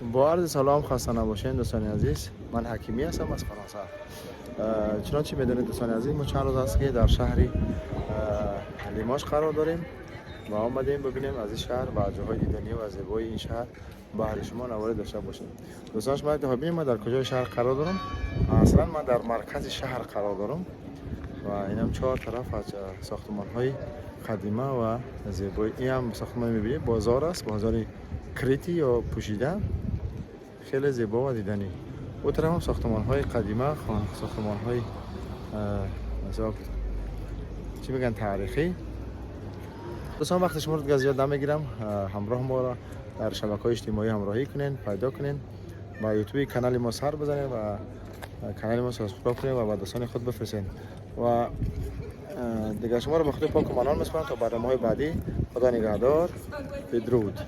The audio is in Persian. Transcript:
با عرض سلام خسته نباشین دوستان عزیز. من حکیمی هستم از فرانسه. چنانچه میدونید دوستان عزیز، ما چند روز است که در شهر لیماش قرار داریم و آمدیم ببینیم از این شهر و جاهای دیدنی و زیبایی این شهر بهر شما نواری داشته باشیم. دوستان شما ببینید ما در کجای شهر قرار دارم. اصلا ما در مرکز شهر قرار دارم و اینم چهار طرف از ساختمان های قدیمه و زیبایی. این هم ساختمان میبینید بازار است، بازار کریتی یا پوشیده، خیلی زیبا و دیدنی. او طرف هم ساختمان های قدیمه، ساختمان های مثلا چی میگن تاریخی. دوستان وقت شما رو زیاد نمیگیرم، همراه ما را در شبکه‌های اجتماعی همراهی کنین، پیدا کنین، با یوتیوب کانال ما سر بزنین و کانال ما سابسکرایب کنین و با دوستان خود بفرستین و دیگه شما رو به خدا پاک و منان میسپارم تا برنامه‌های بعدی. خدا نگهدار. بدرود.